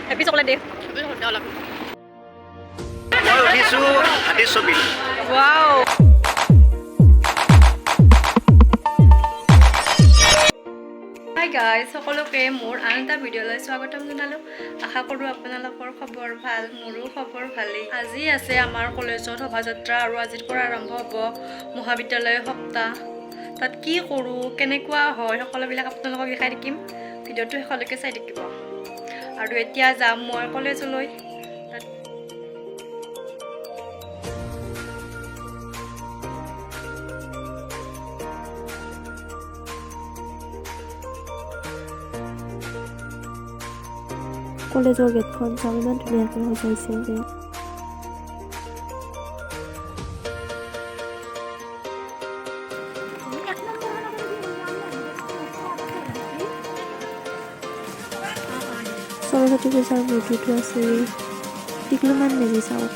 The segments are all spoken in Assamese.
Happy chocolate day. মই উঠিছোঁ হাতীৰ ছবি। Wow. Hi guys, সকলোকে মোৰ আন এটা ভিডিঅ'লৈ স্বাগতম জনালোঁ। আশা কৰোঁ আপোনালোকৰ খবৰ ভাল, মোৰো খবৰ ভালেই। আজি আছে আমাৰ কলেজত শোভাযাত্ৰা আৰু আজিৰ পৰা আৰম্ভ হ'ব মহাবিদ্যালয় সপ্তাহ। তাত কি কৰোঁ, কেনেকুৱা হয় সকলোবিলাক আপোনালোকক দেখাই থাকিম। ভিডিঅ'টো শেষলৈকে চাই থাকিব। আৰু এতিয়া যাম মই কলেজলৈ। কলেজৰ গেটখন চাওঁ ইমান ধুনীয়াকৈ সজাইছে যে সৰস্বতী পূজাৰ মূৰ্তিটো আছে টিকলুমান মেলি চাওক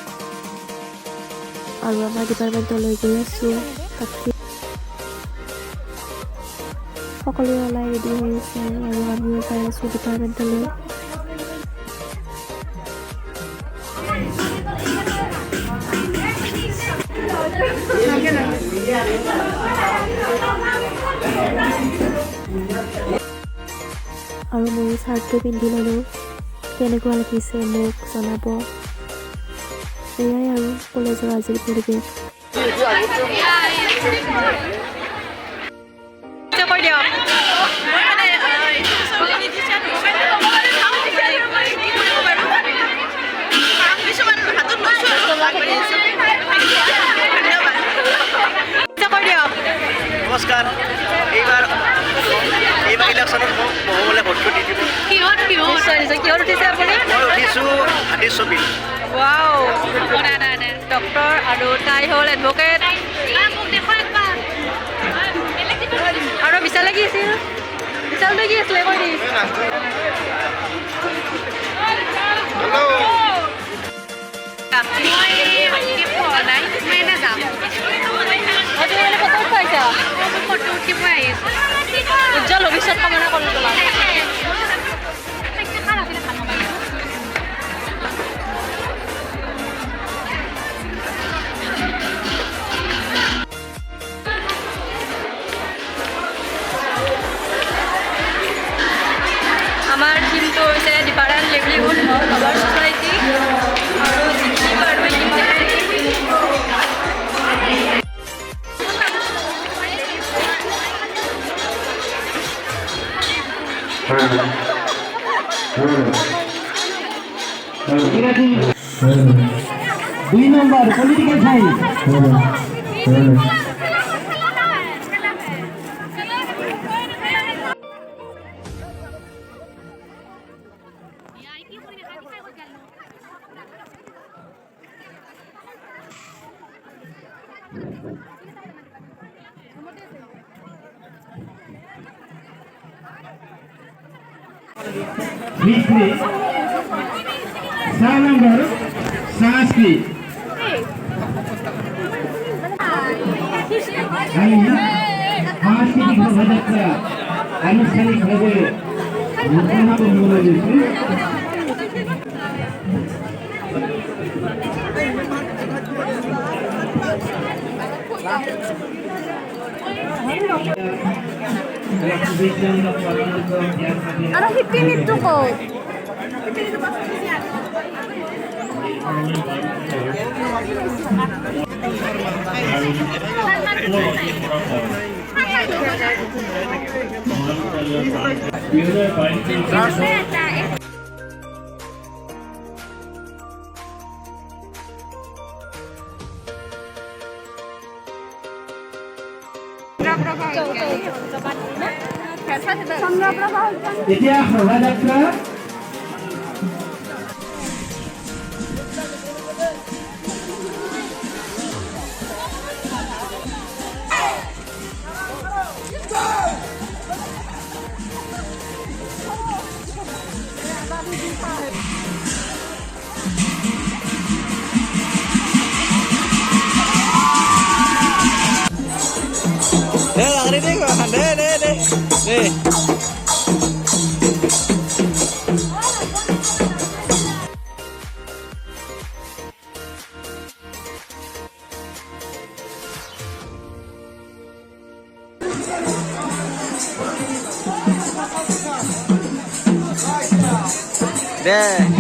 আৰু আমাৰ ডিপাৰ্টমেণ্টলৈ গৈ আছোঁ তাতে সকলোৱে ওলাই ৰেডি হৈ আছে আৰু আমিও যাই আছোঁ ডিপাৰ্টমেণ্টলৈ আৰু মই চাৰ্টটো পিন্ধি ল'লোঁ কেনেকুৱা লাগিছে মোক জনাব এয়াই আৰু কলেজৰ আজিৰ পৰিৱেশ নমস্কাৰ এইবাৰ ইলেকশ্যনত মোক মহমলে ভোটটো দি দিব কিহত উঠিছে আপুনি মই উঠিছোঁ হাতীৰ ছবি ডক্টৰ আৰু তাই হ'ল এডভকেট আৰু বিশালে কি আছিল বিশালটো কি আছিলে কৈ দি উজ্জ্বল ভৱিষ্যত কামনা কৰোঁ তোমাক আমাৰ টিমটো হৈছে ডিপাৰ্টমেণ্ট লিভলিহুড আৱাৰ ছ'চাইটি আৰু দুই নম্বৰ পলিটিক্যাল সায়েন্স ছয় নম্বৰ সংস্কৃত আমি সাংস্কৃতিক শোভাযাত্ৰা আনুষ্ঠানিকভাবে সমাপন কৰেছি আৰু শিপি নৃত্য কয় এতিয়া শোভাযাত্ৰা Deh, দে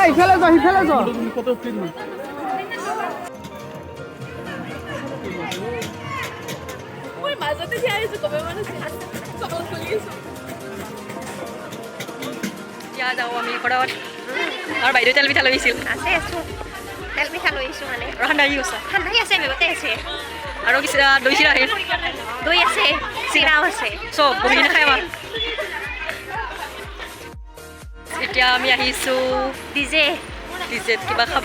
ইফালে যা সিফালে যা মই মাজতে থিয় আহিছো কবে মানে চকলেট খুলি আছো এতিয়া যাওঁ আমি ঘৰত আৰু বাইদেউ তেল পিঠা লৈছিল আছে আছো তেল পিঠা লৈ আহিছোঁ মানে আৰু ঠাণ্ডা কি কৈছা ঠাণ্ডাই আছে বেগতে আছে আৰু কি দৈ চিৰা আহিল দৈ আছে চিৰাও আছে চব বহি কিনে খাই আমাৰ এতিয়া আমি আহিছোঁ ডিজে ডিজেত কিবা খাব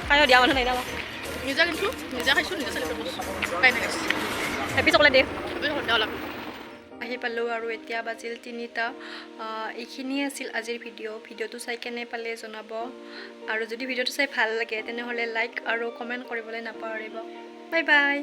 খাই দিয়া মানুহ নাই না নিজে কিনিছোঁ নিজে খাইছোঁ নিজে চেলিব্ৰেট কৰিছোঁ কাই নাই হেপী চকলেট ডে অলপ আহি পালোঁ আৰু এতিয়া বাজিল 3টা এইখিনিয়ে আছিল আজিৰ ভিডিঅ'টো চাই কেনে পালে জনাব আৰু যদি ভিডিঅ'টো চাই ভাল লাগে তেনেহ'লে লাইক আৰু কমেণ্ট কৰিবলৈ নাপাহৰিব বাই বাই